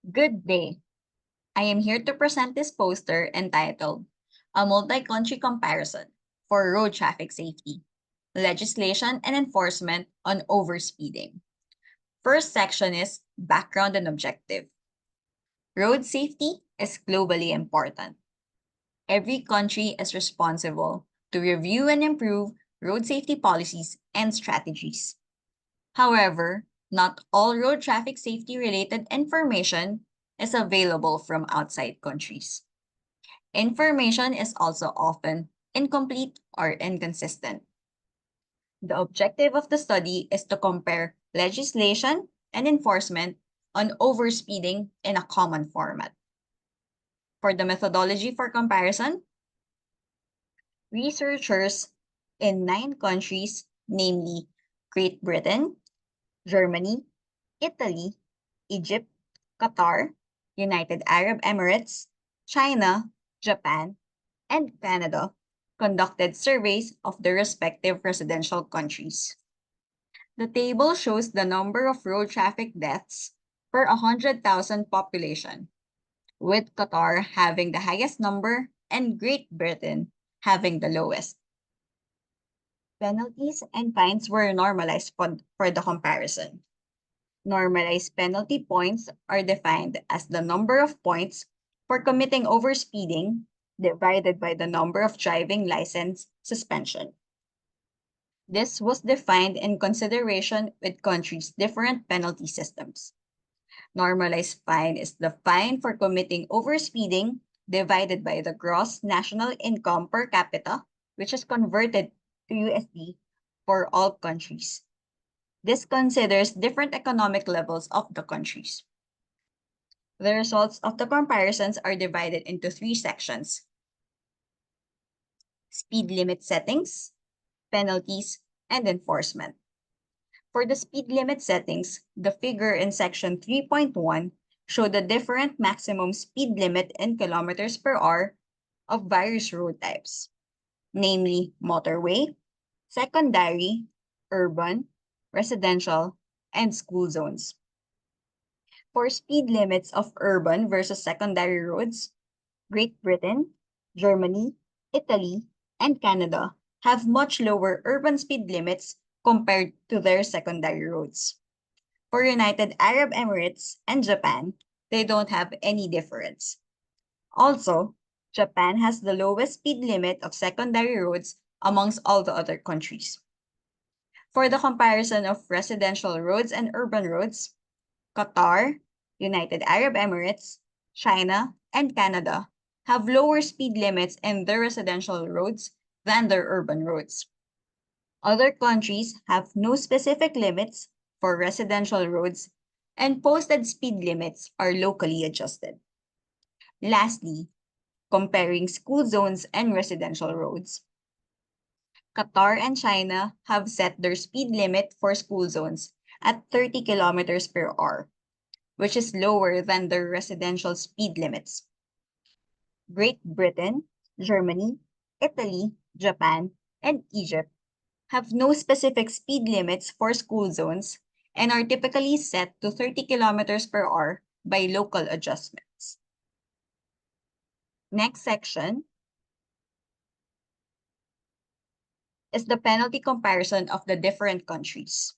Good day. I am here to present this poster entitled A Multi-Country Comparison for Road Traffic Safety, Legislation and Enforcement on Overspeeding. First section is Background and Objective. Road safety is globally important. Every country is responsible to review and improve road safety policies and strategies. However, not all road traffic safety related information is available from outside countries. Information is also often incomplete or inconsistent. The objective of the study is to compare legislation and enforcement on overspeeding in a common format. For the methodology for comparison, researchers in 9 countries, namely Great Britain, Germany, Italy, Egypt, Qatar, United Arab Emirates, China, Japan, and Canada, conducted surveys of their respective residential countries. The table shows the number of road traffic deaths per 100,000 population, with Qatar having the highest number and Great Britain having the lowest. Penalties and fines were normalized for the comparison. Normalized penalty points are defined as the number of points for committing overspeeding divided by the number of driving license suspension. This was defined in consideration with countries' different penalty systems. Normalized fine is the fine for committing overspeeding divided by the gross national income per capita, which is converted to USD for all countries. This considers different economic levels of the countries. The results of the comparisons are divided into 3 sections: speed limit settings, penalties, and enforcement. For the speed limit settings, the figure in section 3.1 show the different maximum speed limit in kilometers per hour of various road types, namely motorway, secondary, urban, residential, and school zones. For speed limits of urban versus secondary roads, Great Britain, Germany, Italy, and Canada have much lower urban speed limits compared to their secondary roads. For United Arab Emirates and Japan, they don't have any difference. Also, Japan has the lowest speed limit of secondary roads amongst all the other countries. For the comparison of residential roads and urban roads, Qatar, United Arab Emirates, China, and Canada have lower speed limits in their residential roads than their urban roads. Other countries have no specific limits for residential roads, and posted speed limits are locally adjusted. Lastly, comparing school zones and residential roads, Qatar and China have set their speed limit for school zones at 30 kilometers per hour, which is lower than their residential speed limits. Great Britain, Germany, Italy, Japan, and Egypt have no specific speed limits for school zones and are typically set to 30 kilometers per hour by local adjustments. Next section is the penalty comparison of the different countries.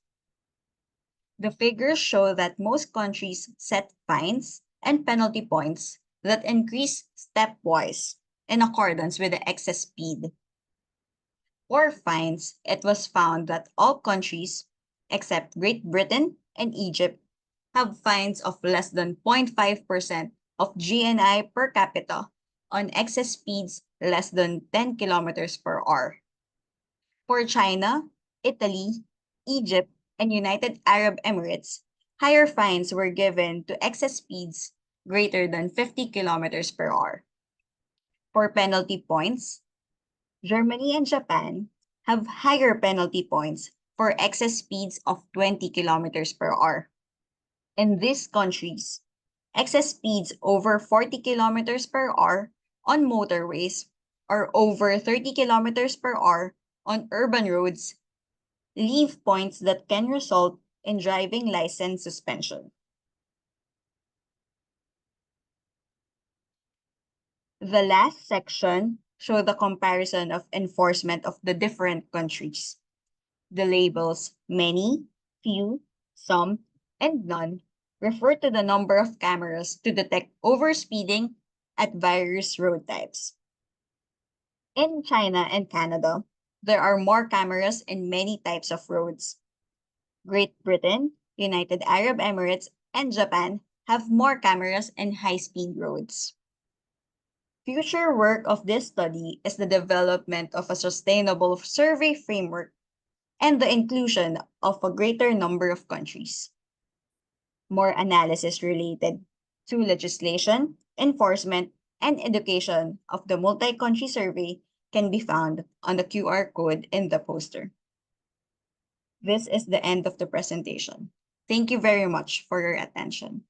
The figures show that most countries set fines and penalty points that increase stepwise in accordance with the excess speed. For fines, it was found that all countries, except Great Britain and Egypt, have fines of less than 0.5% of GNI per capita on excess speeds less than 10 kilometers per hour. For China, Italy, Egypt, and United Arab Emirates, higher fines were given to excess speeds greater than 50 kilometers per hour. For penalty points, Germany and Japan have higher penalty points for excess speeds of 20 kilometers per hour. In these countries, excess speeds over 40 kilometers per hour on motorways or over 30 kilometers per hour on urban roads leave points that can result in driving license suspension. The last section show the comparison of enforcement of the different countries. The labels many, few, some, and none refer to the number of cameras to detect overspeeding at various road types. In China and Canada, there are more cameras in many types of roads. Great Britain, United Arab Emirates, and Japan have more cameras in high-speed roads. Future work of this study is the development of a sustainable survey framework and the inclusion of a greater number of countries. More analysis related to legislation, enforcement, and education of the multi-country survey can be found on the QR code in the poster. This is the end of the presentation. Thank you very much for your attention.